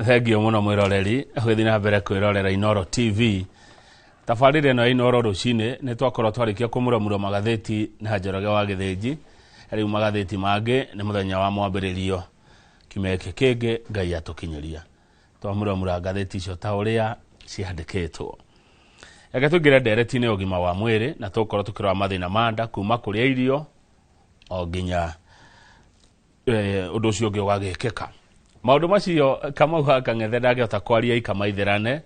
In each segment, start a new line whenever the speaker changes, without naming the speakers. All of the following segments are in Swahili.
Thengio muno mwiroreri gwithi na mbere kwirorera Inooro TV. Tafarire no Inooro rucine ne twakorwo twarikia kumuramura magatheti na Njoroge wa Githinji. Ari magatheti mange ne muthenya wa mwambiririo kimeke kenge Ngai atukinyiria. Twamuramura gatheti icio ta uria ciandikitwo. Ega tugira ndereti-ini ugima wa mwiri na tukorwo tukirwa mathina manda kuma kuria irio o ginya undu ucio ungi wagikika. Maundu macio kama uhaka ngethe ndagihota kwaria ikamaitherane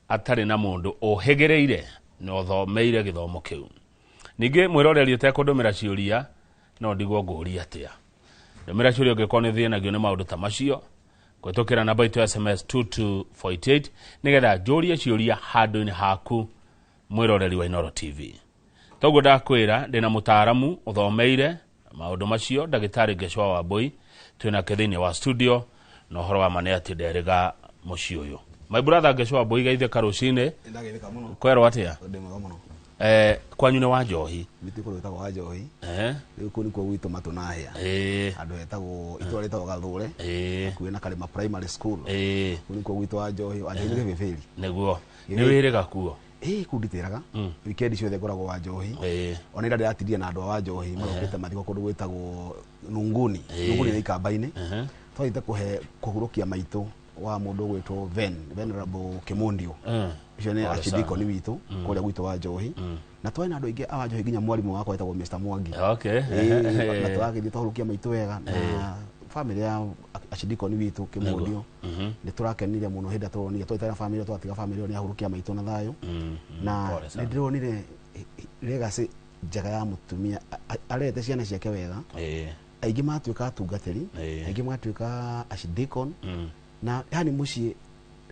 atari na mundu ohegereire no thomeire githomo kiu. Ningi mwiroreri utekundumira ciuria no ndigwo nguria atia. Ndumira ciuria ungikorwo ni thienagio ni maundu ta macio kwitukira namba itu SMS 2248 nigetha njurie ciuria handu-ini haku mwiroreri wa Inooro TV. Toguo ndakwira ndina mutaaramu uthomeire maundu macio ndagitari Ngeshwa Wambui twina kithini wa studio no horo wa mane ati nderega muci uyu. My brother Ngeshwa Wambui gaithe karucine
ndagithika muno
kwero atia
ndimega muno
kwanyu ni wa Njohi
bitiko rwetagwo wa Njohi riu kuni kwa gwito matunahia andu etagwo itwa retagwo Gathure kwina Kalema Primary School kuni kwa gwito wa Njohi wa Njohi Githeri
neguo ni wirega kuo
kunditiraga weekend ciothe ngoragwo wa Njohi ona ira ndiratiria na andu wa Njohi marokete mathiko kundu gwetagwo Nunguni ni ikamba-ini twaite kuhurukia maitu wa mundu gwetwo Venerable Kimundio icio ni Archdeacon witu kuria gwitũ wa Njohi na twaina andu aingi a Njohi nginya mwarimu wakwa etagwo Mr Mwangi na twagithie twahurukia maitu wega na family ya Archdeacon witu Kimundio ni turakenire muno hinda turonire twetera family twatiga family ni ahurukia maitu na thayo na ndironire legacy njega ya mutumia arete ciana ciake wega aingi matuika atungatiri aingi matuika Archdeacon na yani muci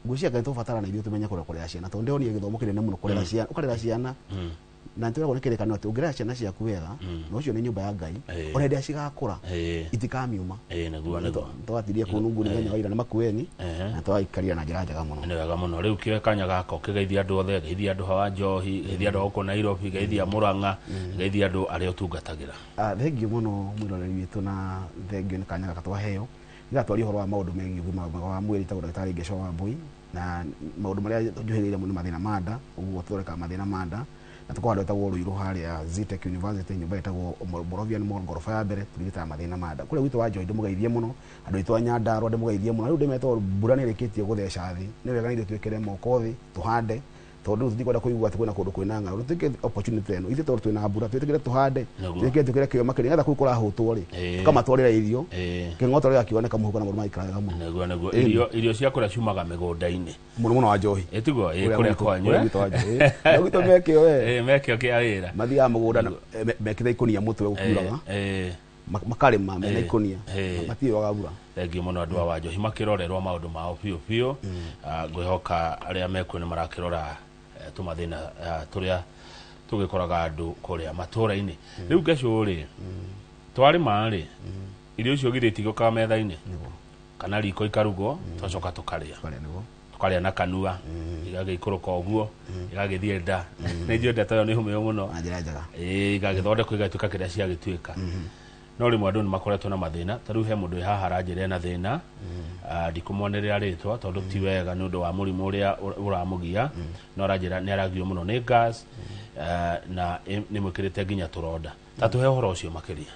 gucia ga tubatara na ithuĩ tumenya kurera ciana to ndionire githomo kinene muno kurera ciana ukarera ciana na ntwira kunekerekana ati ungirera ciana ciaku wega no cio ni nyumba ya Ngai ona ndia cigakura itikamiuma
neguo
twatirie kunungu ni nya waira na makueni na twaikaria na njira njega muno
ni wega muno riu kio kanya gaka ukigeithia andu othe geithia andu hawa Njohi geithia andu huko Nairobi geithia Murang'a geithia andu aria utungatagira
thengio muno mwiroreri witu na thengio ni kanya gaka twaheo ira twari horo wa maundu mengi ugima wa mwiri ta ndagitari Ngeshwa Wambui na maundu maria njuhirire muno mathina manda uguo tworeka mathina manda na tukwa ndota wo ruiru haria Zitech University nyumba etagwo Moravian Mall ngorofa ya mbere turigita mathina manda kuria gwitũ wa Njohi ndumugeithie muno andu itwa Nyandarua ndumugeithie muno riu ndimetwo mbura ni rikitie gutheca thi ni wega ni twikire moko thi tuhande tondu tutikwenda kuigua ati kwina kundu kwina ng'aru tutike opportunity eno ithe tondu twina mbura twikire tuhande twikire kio makiri ngetha kuu kurahutwo ri tukamatwarira irio king'oto ria kioneka muhuko na muruma ikaraga muno
neguo irio cia kuria ciumaga migunda-ini
muno wa Njohi
etiguo kuria kwanyu
gwitũ mekio we
mekio kia wira
mathiaga mugunda mekitha ikunia mutwe ukuraga makarima mena ikunia matio wagabura
thengio muno andu wa Njohi makirorerwa maundu mao piu ngwihoka aria mekwo ni marakirora tumathina turia tugikoraga andu kuria matura-ini riu Ngeshwa ri twari mari irio icio githiti guka metha-ini kana riko ikarugo twacoka tukaria na kanua igagikuruka uguo igagithie nda ni njenda tayo ni humio muno
njira njega
igagithondekwo igatuika kiria cia gituika no rimwe andu ni makoretwo na mathina tariu he mundu haha aranjire na thina ndikumwonerera ritwa tondu ti wega ni undu wa murimu uria uramugia no aranjira ni aragio muno ni gas na ni mwikirite nginya turonda tatuhe horo ucio makiria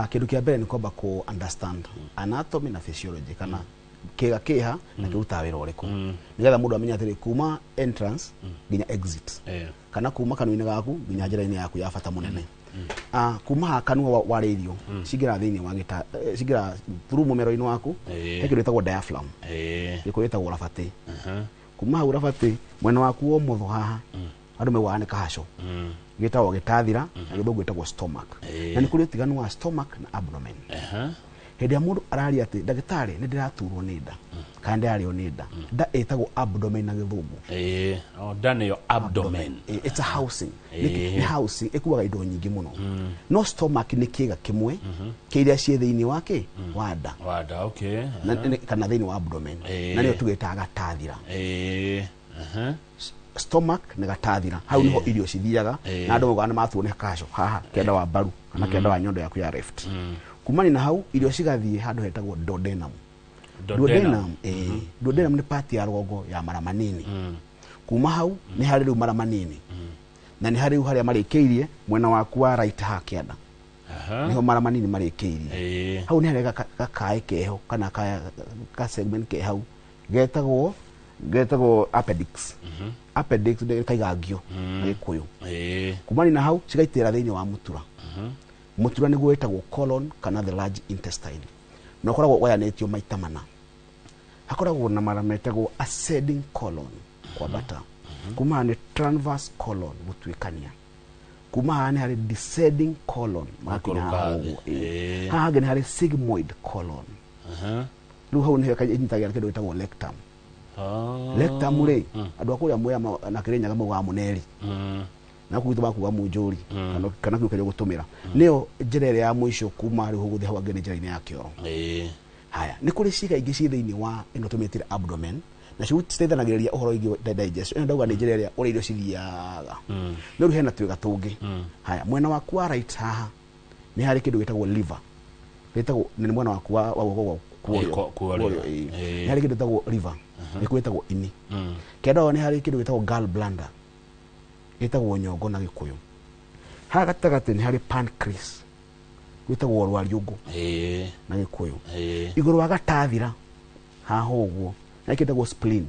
kindu kia mbere ni kwamba ku understand anatomy na physiology kana kiga kiha na kiruta wira uriku nigetha mundu amenya atiri kuma entrance nginya exit kana kuma kanua-ini gaku nginya njira-ini yaku ya bata munene kuma ha kanua wa radio sigira thiini wa gita sigira through mumero-ini waku hekiretagwo diaphragm ikuretagwo rabati kuma hau rabati mwena waku wo mutho haha andu mewana kahasho gitagwo gitathira na githugu gitagwo stomach na ni kuri tiganu wa stomach na abdomen hindi ya mundu araria ati ndagitari ni ndiraturwo ni nda kana ndario ni nda nda etagwo abdomen na githugu
nda niyo abdomen
it's a housing ni housing ikuaga indo nyingi muno no stomach ni kiga kimwe kiria cie thiini wake wa nda
okay
kana thiini wa abdomen na niyo tugetaga tathira stomach na gatathira hau niho irio cithiaga na andu mugana matuone kasho haha kenda wa baru kana kenda wa nyondo yaku ya left kumani na hau irio cigathie handu hetagwo duodenum Duodenum duodenum ni part ya rũgongo ya mara manini kuma hau ni hari rĩu mara manini na ni hari rĩu harĩa marĩkĩirie mwena waku wa right ha kĩanda niho mara manini marĩkĩirie hau ni hari gakaĩ keho kana ka segment ke hau getagwo appendix appendix nĩ kaigangio na Gĩkũyũ kumani na hau cigaitĩra thĩinĩ wa mũtura mũtura nĩguo wĩtagwo colon kana the large intestine no koragwo wayanĩtio maita mana hakoragwo na mara metagwo ascending colon kwa bata kuma ni transverse colon gũtuĩkania kuma ni hari descending colon makinya haha ni hari sigmoid colon rĩu hau nĩho kanyitagira kĩndũ gĩtagwo rectum rectum rĩ andũ akũrĩa moya na Kĩrĩnyaga maugaga mũneri na kũgitwo bakuga mũnjũri kana kĩũkĩrĩa gũtũmĩra nĩyo njĩra ĩrĩa ya mũico kuma rĩu gũthiĩ hau angĩ nĩ njĩra-inĩ ya kĩoro haya nĩ kũrĩ ciĩga ingĩ ciĩ thĩinĩ wa ĩno tũmĩtire abdomen na citeithanagĩrĩria ũhoro wĩgiĩ digestion ĩno ndauga nĩ njĩra ĩrĩa ũrĩa irio cithiaga no rĩu hena twĩga tũngĩ haya mwena waku wa right haha nĩ harĩ kĩndũ gĩtagwo liver gĩtagwo nĩ mwena waku wa guoko kuoyo nĩ harĩ kĩndũ gĩtagwo liver nĩ kwĩtagwo ini kenda nĩ harĩ kĩndũ gĩtagwo gallbladder gĩtagwo nyongo na Gĩkũyũ haha gatagatĩ nĩ harĩ pancreas gwĩtagwo rwariũngũ na Gĩkũyũ igũrũ wa gatathira haha ũguo na gĩtagwo spleen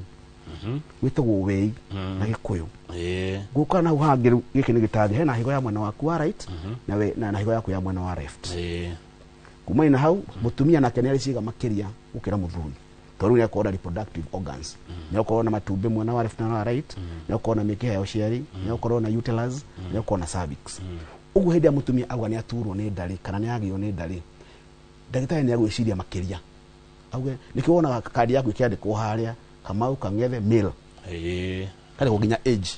gwĩtagwo wei na Gĩkũyũ gũka na hau hangĩ gĩkĩ nĩ gĩtathi hena higo ya mwena waku wa right na higo yaku ya mwena wa left kuma na hau mũtumia nake nĩ arĩ ciĩga makĩria gũkĩra mũthuri tondũ nĩ akorwo na reproductive organs nĩ akorwo na matumbĩ mwena wa left na wa right nĩ akorwo na mĩkiha ya ũciari nĩ akorwo na uterus nĩ akorwo na cervix ũguo hĩndĩ ya mũtumia auga nĩ aturwo nĩ ndarĩ kana nĩ agĩo nĩ ndarĩ ndagĩtarĩ nĩ agwĩciria makĩria auge nĩkĩo wonaga kandi yaku ĩkĩandĩkwo harĩa Kamau Kang'ethe male kare nginya age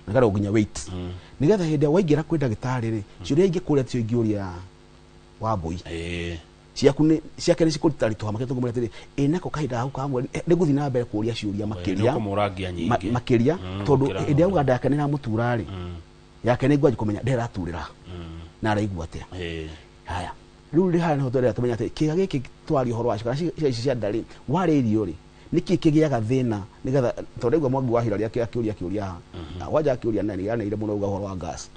na kare nginya weight nĩgetha hĩndĩ ya waingĩra kwĩ ndagĩtarĩ rĩ ciũria ingĩ kũrĩa tio ingĩũria Wambui ciaku nĩ ciake nĩ cikũruta ritũ hamwe tũngũmũria atĩrĩ nako kahinda hau ka mweri nĩ gũthiĩ na mbere kũria ciũria makĩria tondũ hĩndĩ ya uganda yake nĩ ramũtura rĩ yake nĩ ngwaji kũmenya nderaturĩra na araigua atĩa haya rĩu rĩ hana hoto rĩa tũmenya atĩ kĩga gĩkĩ twari ũhoro wacio kana ici cia ndarĩ warĩ irio rĩ nĩkĩ kĩgĩaga thĩna nĩgetha tondũ igua mwangi wahira rĩa kĩũria wanja kĩũria nani yaneire mũno uga ũhoro wa gas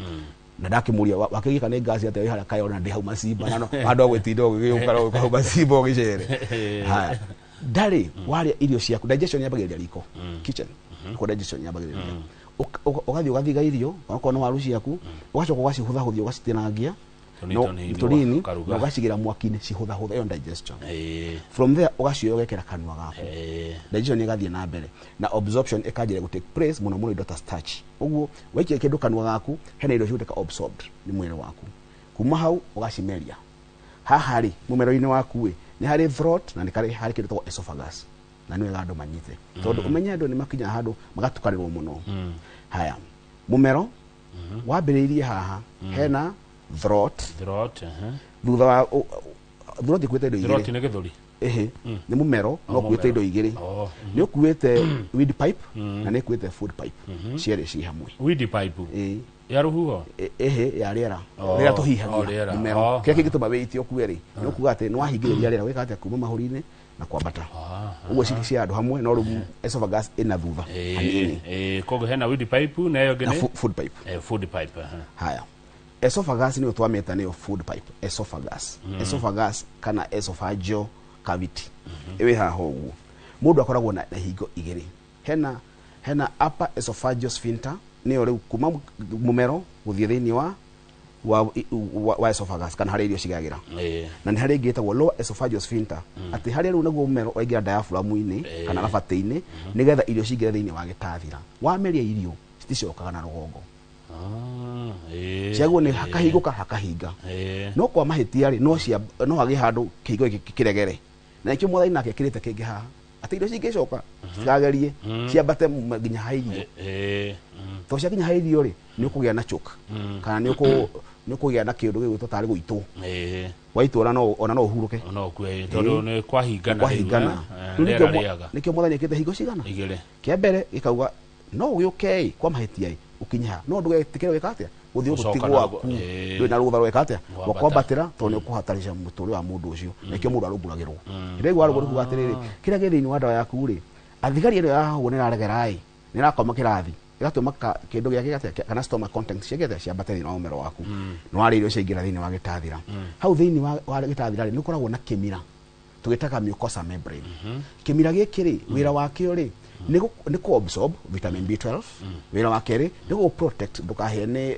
na ndakĩmũria wakĩgĩka nĩ gas atĩ harĩa kayona ndĩ hau macimba na andũ agwĩtinda ũgĩũka hau macimba ũgĩcere haya ndarĩ warĩa irio ciaku digestion yambagĩrĩria riko kitchen kwa digestion yambagĩrĩria ũgathiĩ ũgathiga irio okorwo nĩ waru ciaku ũgacoka ũgacihũthahũthia ũgacitinangia tũnini na ũgacigira mwaki-inĩ cihũthahũtha ĩyo digestion from there ũgacioya ũgekĩra kanua gaku digestion ĩgathiĩ na mbere na absorption ĩkanjĩrĩria gũ take place mũno mũno indo ta starch ũguo waikia kĩndũ kanua gaku hena indo cigũtuĩka absorbed nĩ mwĩrĩ waku kuma hau ũgacimeria haha rĩ mũmero-inĩ waku nĩ harĩ throat na nĩ harĩ kĩndũ tagwo esophagus na nĩ wega andũ manyite tondũ ũmenye andũ nĩ makinya handũ magatukanĩrwo mũno haya mũmero wambĩrĩirie haha hena throat thutha wa throat ĩkuĩte indo igĩrĩ
throat nĩ gĩthũri
nĩ mũmero no kuĩte indo igĩrĩ nĩ ũkuĩte weed pipe na nĩ kuĩte food pipe cierĩ ci hamwe
weed pipe ya rũhuho
ya rĩera rĩrĩa tũhihagia mũmero kĩrĩa kĩngĩtũma wĩitie ũkue rĩ nĩ ũkuga atĩ nĩ wahingĩrĩria rĩera wĩka atĩa kuma mahũri-inĩ na kwambata ũguo ciĩ cia andũ hamwe no rĩu esophagus ĩna thutha hanini
koguo hena weed pipe na ĩyo ngĩ
food pipe haya esophagus nĩyo twamĩta nĩyo food pipe esophagus kana esophageal cavity ĩwĩ haha ũguo mũndũ akoragwo na hingo igĩrĩ hena upper esophageal sphincter nĩyo rĩu kuma mũmero gũthiĩ thĩinĩ wa esophagus kana harĩa irio cigagĩra na nĩ harĩa ĩngĩ ĩtagwo lower esophageal sphincter atĩ harĩa rĩu naguo mũmero waingĩra diaphragm-inĩ kana gabatĩ-inĩ nĩgetha irio cingĩre thĩinĩ wa gĩtathira wameria irio citicokaga na rũgongo ciaguo nĩ hakahinga no kwa mahĩtia rĩ no hagĩ handũ kĩhigo gĩkĩ kĩregere na nĩkĩo mwathani nake ekĩrĩte kĩngĩ haha atĩ irio cingĩcoka cikagerie ciambate nginya ha irio tondũ ciakinya ha irio rĩ nĩ ũkũgĩa na choke kana nĩ ũkũgĩa na kĩndũ gĩgwĩtwo tarĩ gũitwo waitwo ona no ũhurũke
tondũ nĩ kwahingana
nĩkĩo mwathani ekĩrĩte hingo cigana kĩa mbere gĩkauga no ũgĩũke kwa mahĩtia ũkinye ha no ndũgetĩkĩre gwĩka atĩa uthio gutigwa ku ndwe na rutha rweka atia wakwambatira to ne kuhatarisha muturi wa mundu ucio nikio mundu aruguragirwo ndego aruguru kugatiriri kira githini wa ndawa yaku ri athigari ero yaho ne raregerai ni rakoma kirathi igatuma kindu giake gatia kana stomach content ciagete cia bateri na umero waku no ari irio ciingira thini wa gitathira hau thini wa gitathira ni koragwo na kimira tugitaka mucosa membrane kimira gikiri wira wakio ri ni ku absorb vitamin B12 wira wakere ni ku protect ndukahene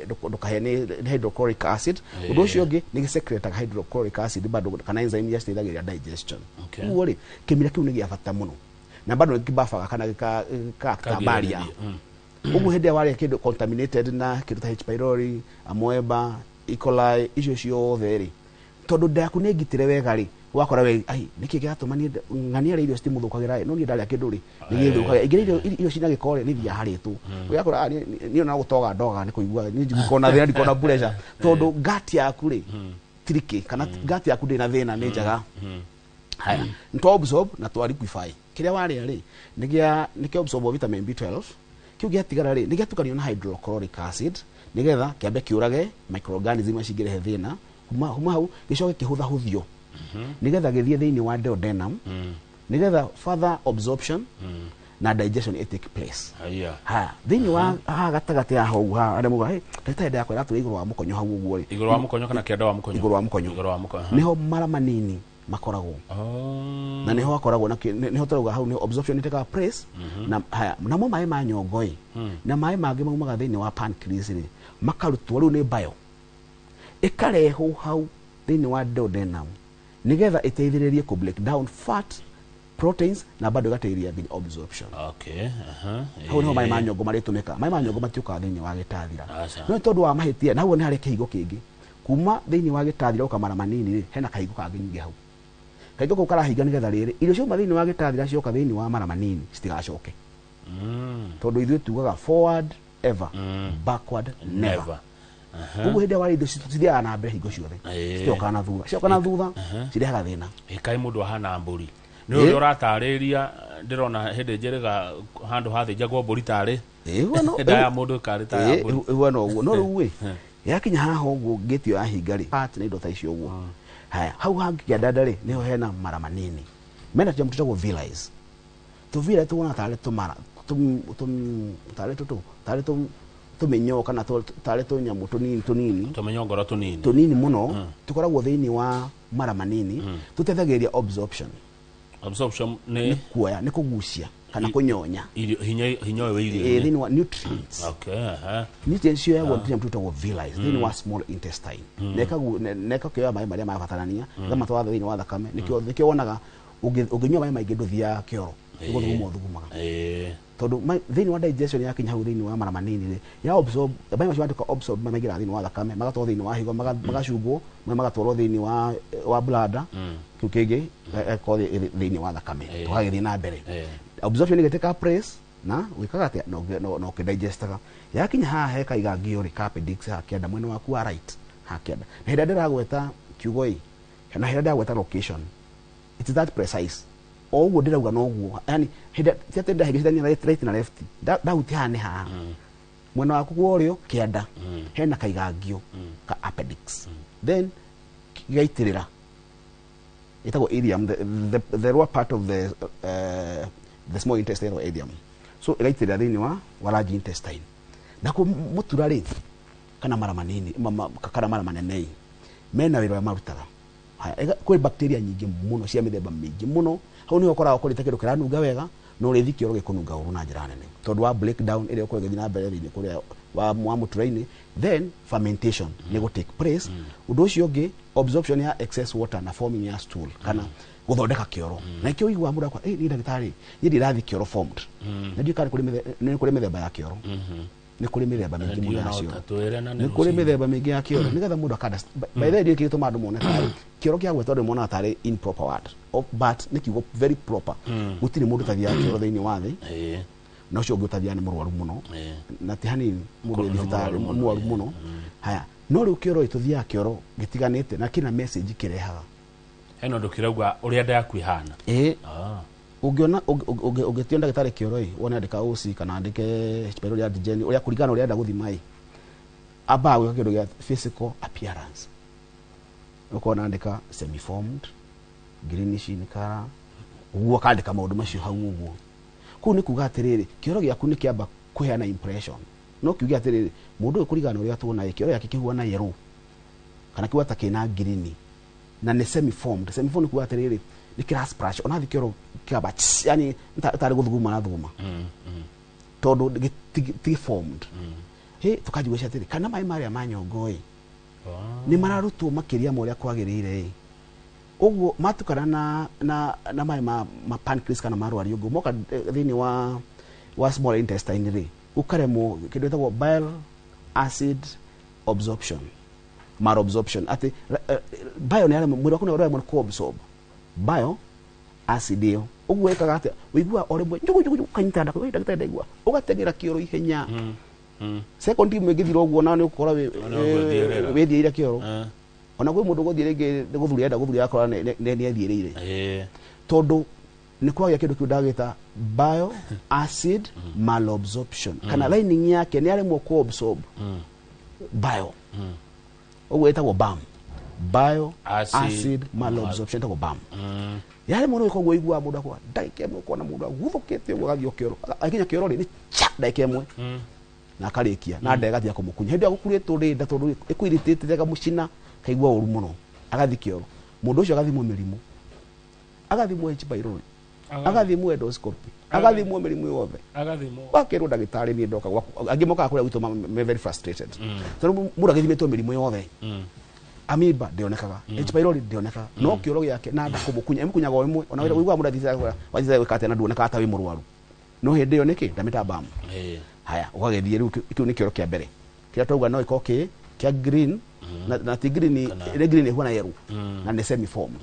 hydrochloric acid undo ucio ngi ni secrete hydrochloric acid bado kana enzyme ya stage digestion uori kimira kiu ni gia bata muno na bado kibafaga kana ka baria ugu hede wale kindu contaminated na kindu ta H pylori amoeba E coli icio cio theri tondu ndaku ne gitire wega ri wakora we ai niki gatuma ni ngania irio stimuthukagira no ni ndaria kindu ri ni githukagira igire irio cina gikore ni thia haritu yakora ni ona gutoga ndoga ni kuigua ni njikona thina ndikona pressure tondu gati yaku ri triki kana gati yaku ndina thina ni njaga haya nto absorb na to liquefy kiria wari ri ni absorb vitamin B12 kiu giatigara ri ni giatukanio na hydrochloric acid nigetha kiambe kiurage microorganism acingire thina huma hau gicoke kihutha huthio nigetha githie thiini wa duodenum nigetha further absorption na digestion it take place ha thiini wa gatagati ya hau ha ande muga hey ndeta yakwa ratu iguru wa mukonyo hau uguo ri
iguru wa mukonyo kana kianda wa mukonyo
iguru wa mukonyo niho mara manini makoragwo na niho akoragwo na niho taruga hau ni absorption iteka place na haya na mo mai ma nyongoi na mai magi maumaga thiini wa pancreas ri makarutwo riu ni bio ikareho hau thiini wa duodenum nigetha iteithiririe ku break down fat proteins na bado gateithia the absorption hau niho mai ma nyongo maritumika mai ma nyongo matiuka thiini wa gitathira no tondu wa mahitia na huo ni hari kihigo kingi kuma thiini wa gitathira ukamara manini ri hena kahigo kangi nyingi hau kahigo ko karahiga nigetha riri irio cio thiini wa gitathira cioka thiini wa mara manini citigacoke tondu ithuĩ tugaga forward ever backward never ugu hede wali thutithia na mbere hingo ciothe cioka na thutha cirehaga thina
kai mundu hana mburi ni uri uratariria ndirona hede njeriga handu hathi jagwo mburi tari nda ya mundu kari ta ya mburi
no uguo no ruwe yakinya haho uguo ngitio ahinga ri part ni indo ta icio uguo haya hau hangi ya dadari niho hena mara manini mena tia mtoto go villies to vile tu na tare to mara tare to tumenyo kana tare to nyamu tunini
tumenyongora
tunini muno tukoragwo thiini wa mara manini tutethagiria absorption
ni
kuoya ni kugucia kana kunyonya
hinya we irio
thiini wa nutrients nutrients cio yago ntinya mtuto go villies thiini wa small intestine neka kioya mai maria mabatarania kama twa thiini wa thakame nikio wonaga unginywa mai maingi nduthia kioro thugumaga tondu thiini wa digestion yakinya hau thiini wa mara manini ya absorb mai macio andika absorb mai maingi thiini wa thakame magatwa thiini wa higo magacungwo magatwarwo thiini wa bladder kiukingi ko thiini wa thakame twagithii na mbere absorption igeteka place na wikaga atia no digestaga yakinya haha he kaigangio ri appendix hakienda mwena waku wa right hakienda na hida ndiragweta kiugo i kana hida ndiragweta location it is that precise oguo ndirauga no guo yani hida tiatenda higicithania right na left dauti hane ha mwena waku gworio kienda hena kaigangio ka appendix then gaitirira itago ileum the lower part of the small intestine or ileum so gaitirira thiini wa large intestine na ku mutura ri kana mara manini kana mara manene mena wira wa marutaga haya kwe bacteria nyingi muno cia mithemba mingi muno hau ni ukora ukurite kindu kiranunga wega no rithi kioro gikununga uru na njira nene tondu wa breakdown ile uko githina mbere thiini kuria wa muturaini then fermentation ni go take place undu ucio ngi absorption ya excess water na forming ya stool kana guthondeka kioro na ikio igwa muda kwa ni ndagitari ni ndirathi kioro formed na ndio kari kuri mithemba ya kioro ni kuri mithemba mingi muno yacio ni kuri mithemba mingi ya kioro nigetha mundu akada by the way kitu mandu moneka kioro kia gwetwa ndo mona atari improper word but ni kiugo very proper gutiri mundu tathia kioro thiini wa thi na ucio ngutathia ni murwaru muno na ti hanini mundu thibitari murwaru muno haya no riu kioro ituthia kioro gitiganite na kina message kirehaga
heno ndukirauga uria nda yaku ihana
ungiona ungetionda gitari kioro wona ndika usi kana ndike H pylori antigen uria kurigana uria nda guthima abawe kido ya physical appearance uko naandika semi formed greenish in color uguo kandika maundu macio hau uguo ku ni kuga atiriri kioro giaku ni kiamba kuheana impression no kiuge atiriri mundu ukurigana uria tuona kioro yake kihuana yellow kana kiwa ta kina green na ni semi formed kuga atiriri ni kira splash ona kioro kiaba yani tari guthuguma na thuguma todo ti formed he tukajigwesha atiri kana mai maria manyongoi ni mararutwo makiria moria kwagirire uguo matukana na mai ma pancreas kana marwari uguo moka thini wa small intestine ri ukaremo kido etagwo bile acid absorption malabsorption ati bio ni ale mwiri waku ni ora mwe ko absorb bio acid yo uguo ekaga ati wigua ore mwe njugu kanyita ndako ida gita ndaigua ugatengera kioro ihenya second time ngithiro uguo na ni ukora we thiira kioro ona gwe mundu gothire nge guthuri enda guthuri akora ni athiireire tondu ni kwagya kindu kiu ndagita bio acid malabsorption kana lining yake ni ale mwe ko absorb bio uguo etagwo BAM bio acid malabsorption etagwo BAM yale muno iko igua mundu akwa ndaike mwe kona mundu aguthukite uguo gathio kioro akinya kioro ni ndaike mwe na karikia na ndega thia kumukunya hindi agukuritwo rinda tondu ikuiritite thega mucina kaigua uru muno agathi kioro mundu ucio agathimwo mirimu agathimwo H pylori agathimwo endoscopy agathimwo mirimu yothe
agathimwo
wakirwo ndagitari ni ndoka gwaku angimoka kuria gwitu me very frustrated tondu mundu agithimitwo mirimu yothe amiba ndionekaga H pylori ndionekaga no kioro giake na ndakumukunya emukunyaga o imwe ona wigua mundu athitha wathitha wikate na nduoneka ata wi murwaru no hindi yo niki ndamita BAM haya ukagethie riu kiu ni kioro kia mbere kia twauga no ikoke kia green na ti green ni green huana yellow na ni semi formed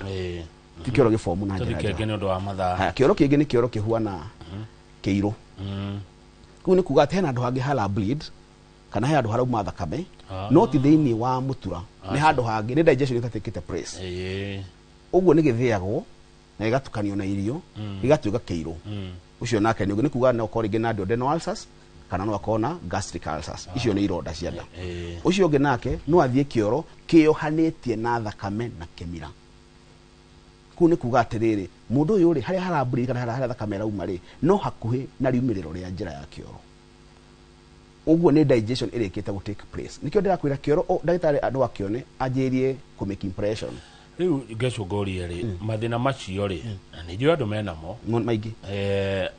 ti kioro gi form na njira
kige ni ndo wa matha
haya kioro kingi ni kioro kihuana kiiro ku ni kuga tena ndo hangi hala bleed kana handu harauma thakame no ti thiini wa mutura ni handu hangi ni digestion itatikite place uguo ni githiagwo na igatukanio na irio igatuika kiiro ucio nake ni kuga no korige na duodenal ulcers kana no akona gastric ulcers icio ni ironda cia nda ucio ungi nake no athie kioro kiohanetie na thakame na kemira ku ni kuga atiriri mundu uyu ri haria haramburi kana haria thakame rauma ri no hakuhi na riumiriro ria njira ya kioro uguo ni digestion irikite go take place nikio ndirakwira kioro ndagitari andu akione ajirie ku make impression
riu ngecungoria ri mathina macio ri ni ndio andu menamo
maingi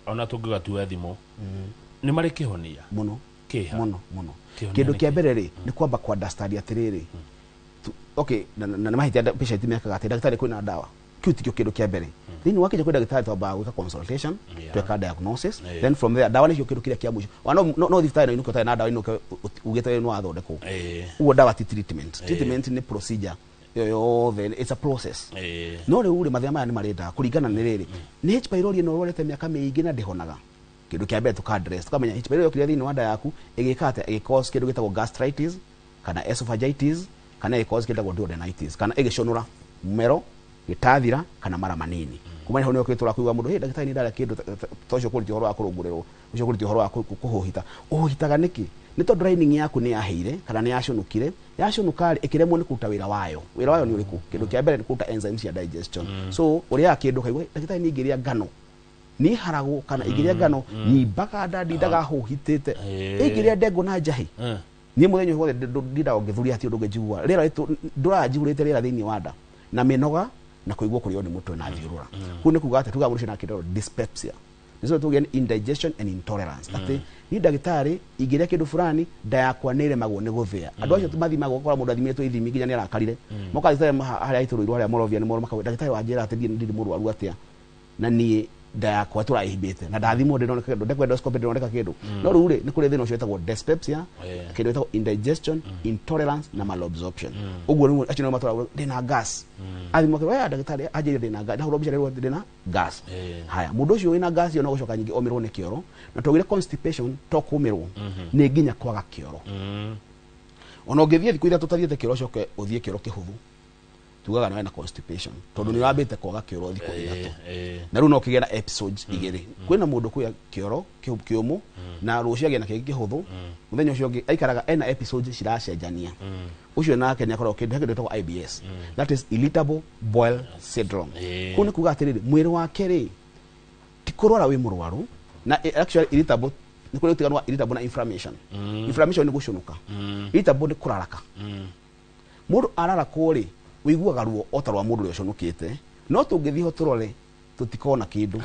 ona tungigatua thimo ni mari kihonia
muno
kiha
muno kindu kia mbere ri ni kwamba kwa understand atiriri okay na mahitia patient miaka gati daktari kwina dawa kiu tikio kindu kia mbere thini wakija kwa daktari twamba gwika consultation tweka diagnosis then from there dawa ni kindu kiria kia mwisho no daktari no inuko na dawa inuko ugete no athondeko ugo dawa ti treatment ni procedure yo then it's a process no le uri mathia maya ni marenda kuringana ni riri ni H pylori no rorete miaka mingi na ndihonaga kindu kia mbere tuka address tukamenya H pylori yokiria thini wa nda yaku igikate igicause kindu gitagwo gastritis kana esophagitis kana igicause kindu gitagwo duodenitis kana igicunura mero gitathira kana mara manini kuma ho ne okwitura kuiwa mundu he dagitari ni ndara kindu tocio kuri horo akurunguriro ucio kuri horo akuhita uhitaga niki ni to draining yaku ni yaheire kana ni yacunukari ikiremwo ni kuruta wira wayo ni uriku kindu kia mbere ni kuruta enzymes ya digestion so uria kindu kaigwa dagitari ni ngiria ngano ni harago kana igiria ngano ni baka ndadi ndaga huhitite igiria ndego na njahi ni muthenyo wothe ndinda ongithuria ati undu ngejigua rira ndurajigurite rira thini wa nda na minoga na kuigwa kurio ni mutwe na thiurura ku ni kuga ati tugaburisha na kindu dyspepsia nizo tugen indigestion and intolerance ati ni dagitari igiria kindu fulani nda yakwa nire magwo ni guthia andu acio tumathimagwo kwa mundu athimitwo ithimi nginya ni arakarire moka dagitari haria ituruirwo haria morovia ni moro makawe dagitari wanjira ati ndi murwaru atia na ni nda yakwa turaihibite na ndathimwo ndinoneka kindu ndekwa endoscopy ndinoneka kindu no rure ni kuri thina ucio etagwo dyspepsia kindu etagwo indigestion intolerance na malabsorption uguo ni acio no matora ndina gas athimwo kindu ya dagitari ajire ndina gas ndahuro bicara rwo ndina gas haya mundu ucio wina gas yo no gucoka nyingi omirwo ni kioro na tugire constipation to kumirwo ni nginya kwaga kioro ona ungithie thiku ira tutathiete kioro coke uthie kioro kihuthu tugaga nawe na constipation tondu ni wambite kwaga kioro thiko ithatu na riu no kigena episodes igiri kwina mundu kuya kioro kiumu na rucio agena kingi kihuthu muthenya ucio ungi aikaraga ena episodes ciracenjania ucio nake ni akorwo kindu hekindetwo IBS that is irritable bowel syndrome ku ni kuga atiriri mwiri wake ri ti kurwara wi murwaru na actually irritable ni kule utiganwa irritable na inflammation inflammation ni gucunuka irritable ni kuraraka mundu ararako ri wiguaga ruo otarwa mundu ri ucunukite no tungithiho turore tutikona kindu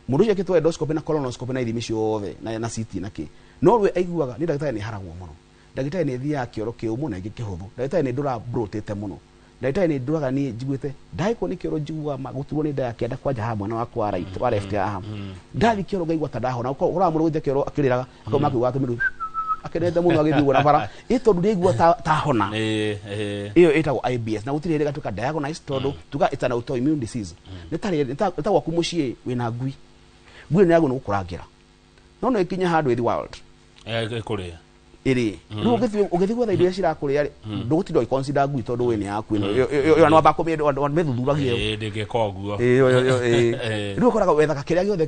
mundu ucio kitwa endoscopy na colonoscopy na ithimi ciothe na CT na ki no rwe aiguaga ni ndagitari ni haragwo muno ndagitari ni thia kioro kiumu na ingi kihuthu ndagitari ni ndura brotete muno ndagitari ni nduraga ni njiguite ndaiko ni kioro njigua maguturwo ni ndaya kienda kwanja ha mwana wakwa wa right wa left ya ndathi kioro ngaigua tandahona ura mundu guthe kioro akiriraga akoma akiuga tumiru akenete muno agithiwo na bara ito ndigua ta hona iyo itago IBS na gutire rega tuka diagnose todo tuka it's an autoimmune disease nitagwa kumucie wina ngui ni yago no kurangira no ikinya handu the world
kuria
iri no ugithigwa tha iria cirakuria ndugutindo iconsider ngui todo we ni yaku yo no bako methuthuragia
ndingekoguo
rio koraga wetha kiria giothe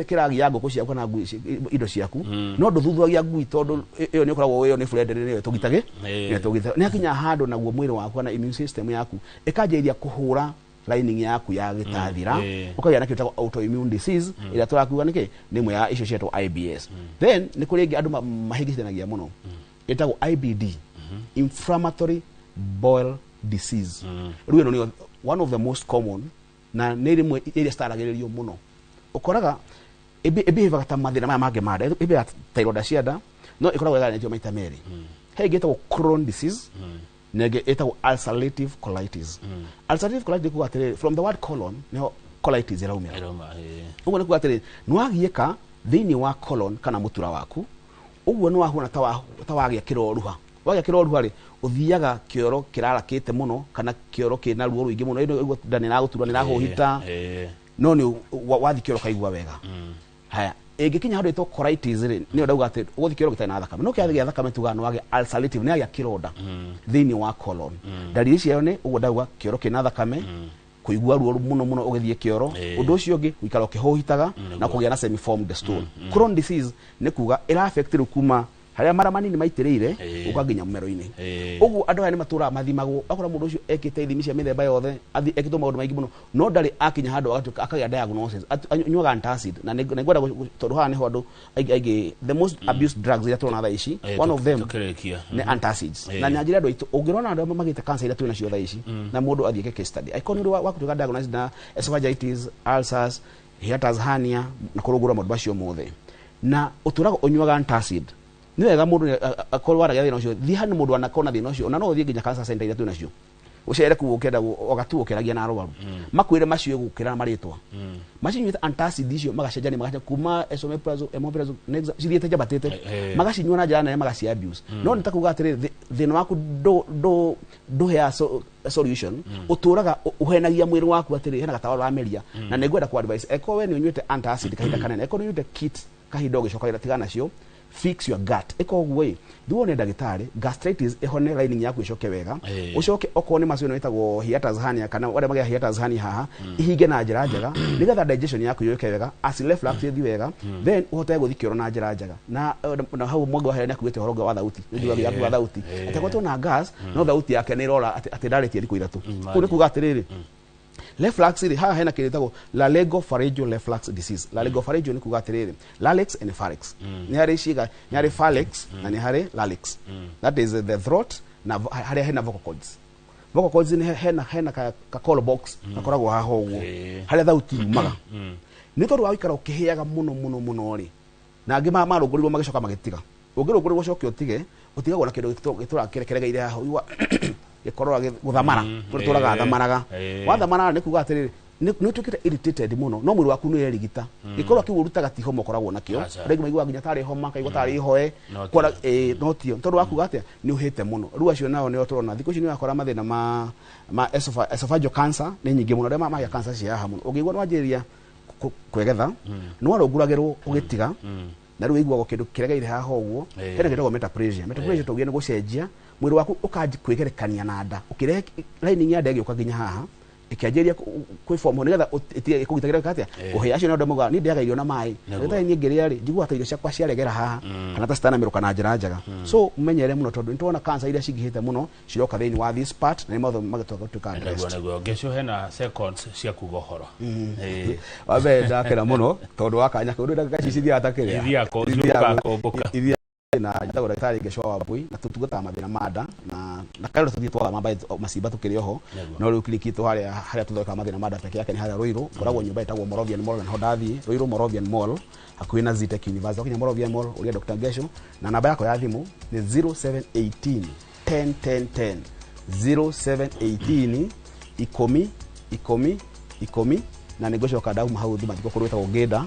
kiragia ngũkũ ciaku na ngui indo ciaku no nduthuthuragia ngui todo iyo ni koragwo yo ni friend ni tugitage ni tugitha ni akinya handu naguo mwiri waku na immune system yaku ikanjĩria kuhura lining yaku ya gitathira ukagĩa na kĩtagwo autoimmune disease ĩrĩa tũrakuga nĩkĩ nĩ imwe ya icio cietwo IBS then nĩ kũrĩ ingĩ andũ mahĩngĩcanagia mũno ĩtagwo IBD inflammatory bowel disease rĩu ĩno nĩ one of the most common na nĩ ĩmwe ĩrĩa citaragĩrĩrio mũno ũkoraga ĩbehavior ta mathĩna maya mangĩ ma nda ĩbehavior thyroid cia nda no ĩkoragwo ĩgayanĩtio maita merĩ he ĩngĩ ĩtagwo Crohn disease nege ĩtagwo ulcerative colitis ulcerative colitis kuga atĩrĩrĩ from the word colon nĩho colitis ĩraumĩra ũguo nĩ kuga atĩrĩrĩ nĩwagiĩka thĩinĩ wa colon kana mũtura waku ũguo nĩ wahuna ta wagĩa kĩroruha wagĩa kĩroruha rĩ ũthiaga kĩoro kĩrarakĩte mũno kana kĩoro kĩna ruo rũingĩ mũno ĩno nda nĩragũtura nĩrahũhita no nĩ wathi kĩoro kaigua wega haya ĩngĩkinya handũ ĩtwo colitis rĩ nĩ ndauga atĩ ũgũthi kĩoro gĩtarĩ na thakame no kĩathi gĩa thakame tuga no wagĩa ulcerative nĩ agĩa kĩronda thĩinĩ wa colon ndariri ciao nĩ ũguo ndauga kĩoro kĩna thakame kuigua ruo mũno mũno ũgĩthiĩ kĩoro ũndũ ũcio ũngĩ gũikara ũkĩhũhitaga na kũgĩa na semi-formed stool Crohn disease nĩ kuga ĩra affect kuma haria mara manini maitĩrĩire ũkanginya mũmero-inĩ ũguo andũ aya nĩ matũraga mathimagwo akora mũndũ ũcio ekĩte ithimi cia mĩthemba yothe ekĩtwo maũndũ maingĩ mũno no ndarĩ akinya handũ agatuĩka akagĩa diagnosis anyuaga antacid na nĩngwenda tondũ haha nĩho andũ aingĩ the most abused drugs iria tũrona thaa ici one of them nĩ antacids na nĩ njĩra andũ aitũ ũngĩrona andũ magĩte cancer iria twĩ nacio thaa ici na mũndũ athiĩ eke case study aikoni nĩ wakũtuĩka diagnosis na esophagitis ulcers hiatus hernia na kũrũngũra maũndũ macio mothe na ũtũraga ũnyuaga antacid nĩ wega mũndũ akorwo aragia thĩna ũcio thiĩ handu mũndũ anakona thĩna ũcio na no ũthiĩ nginya cancer center iria twĩ nacio ucere kuo ukenda ogatu ukeragia na arwaru makwire macio gukira maritwa macinyuite antacid icio magacenjania magacenjia kuma esomeprazole omeprazole next cithiete jabatete magacinyua na njara na magaci abuse no nitakuga atiri thina waku do hair solution uturaga uhenagia mwiri waku atiri hena gatawa wa meria na negwenda ku advice eko we ni unyuite antacid kahinda kanene eko ni unyuite kit kahinda ugicoka ira tigana cio fix your gut eko way duone ndagitari gastritis ehone lining yaku icoke wega ucoke okone macio no itagwo hiatus hernia kana wale magia hiatus hernia haha ihinge na njira njega nigetha digestion yaku yoke wega acid reflux ithi wega then uhote guthikiro na njira njega na hau mwago haya nakugete horoga wa thauti ndio yaku wa thauti atakwato na gas no thauti yake ni rora ati ndarĩtie thikũ ithatũ kũ nĩ kuga atĩrĩrĩ reflux ri haha hena kiretagwo laryngopharyngeal reflux disease laryngopharyngeal ni kuga atĩrĩrĩ larynx and pharynx ni hari ciga ni hari pharynx na ni hari larynx that is the throat na hari hena vocal cords ni hena ka call box akoragwo haha ũguo hari thauti umaga ni tondũ wa ikara ũkĩhĩaga mũno ri na angĩ marũngũrirwo magicoka magĩtiga ũngĩrũngũrirwo coke ũtige ũtigagwo na kĩndũ gĩtũrakeregeire haha ũigua gĩkorora gũthamara tũtũraga thamaraga wathamara nĩ kuga atĩrĩrĩ nĩ tukite irritated muno no mwĩrĩ waku nĩ erigita gĩkorora kĩu ũrutaga ti homa ũkoragwo nakĩo rĩngĩ maigua nginya tarĩ homa kaigua tarĩ ihoe kwara no tio tondũ wakuga atĩa nĩ ũhĩte mũno rĩu acio nao nĩo tũrona thikũ ici nĩ wakora mathĩna ma esophageal cancer nĩ nyingĩ mũno arĩa magĩa cancer cia haha mũno ũngĩigua nĩ wanjĩrĩria kwegetha nĩ warũngũragĩrwo ũgĩtiga na rĩu iguagwo kĩndũ kĩregeire haha ũguo hena kĩndũ metaplasia tũgĩe nĩ gũcenjia mwiri waku ukaji kwigerekania na nda ukire line ya ndege ukaginya haha ikianjiria kwi form nigetha itie kugitagira katia uhe acio ndo muga ni ndiaga irio na mai ndeta nyegeria ri njigua ta irio ciakwa ciaregera haha kana ta stana miruka na njira njaga so umenyere muno tondu nitwona cancer iria cingihite muno ciroka thiini wa this part na ni motho magatoka tuka
nego ngecio hena seconds cia kuga horo
wabe ndakera muno tondu wakanya kundu ndakacicithia atakire
ithia ko zuka komboka
na njata daktari Geshwa Wambui na tutugata mathina mada na kairo tuthie twala mamba masimba tukiri oho no riu klikito haria tuthoka mathina mada peke yake ni haria Ruiru koragwo nyumba itagwo Moravian Mall na hodathi Ruiru Moravian Mall hakuhi na Zitech University okinya Moravian Mall uria Dr. Gesho na namba yako ya thimu ni 0718 10 0718 ikomi na negosho kadau mahau thuma tiko kurweta ogeda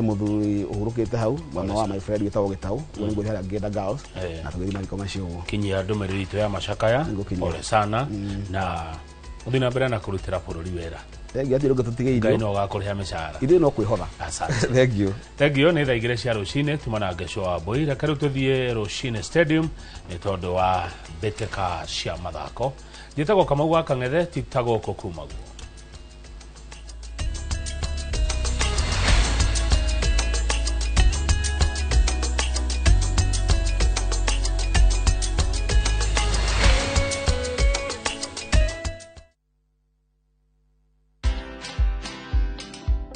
muthuri uhurukite hau mwana wa my friend witagwo Gitau uone ngo hara Geda Girls na tugethi mariko macio
kinyia ndumiriri itu ya macakaya pole sana na uthina mbere na kurutira bururi wera
thank you atirogo tutige irio
ngaino gakuriha mishara
ithe no kwihora
asante thank you ni thaigire cia rucine tumana Geshwa Wambui reka tuthie Rucine Stadium ni tondu wa beteka cia mathako njitagwo Kamau wa Kang'ethe titago kokumagu.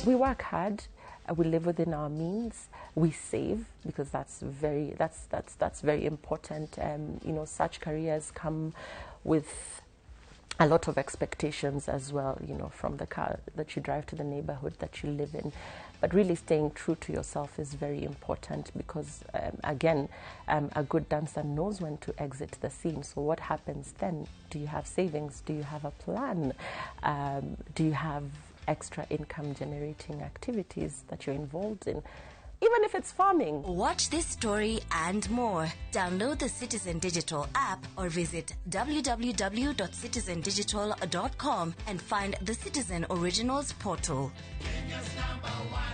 We work hard, we live within our means, we save because that's very important. You know, such careers come with a lot of expectations as well, you know, from the car that you drive to the neighborhood that you live in. But really staying true to yourself is very important because, again, a good dancer knows when to exit the scene. So what happens then? Do you have savings? Do you have a plan? Do you have extra income generating activities that you're involved in? Even if it's farming.
Watch this story and more. Download the Citizen Digital app or visit www.citizendigital.com and find the Citizen Originals portal. Kenya's #1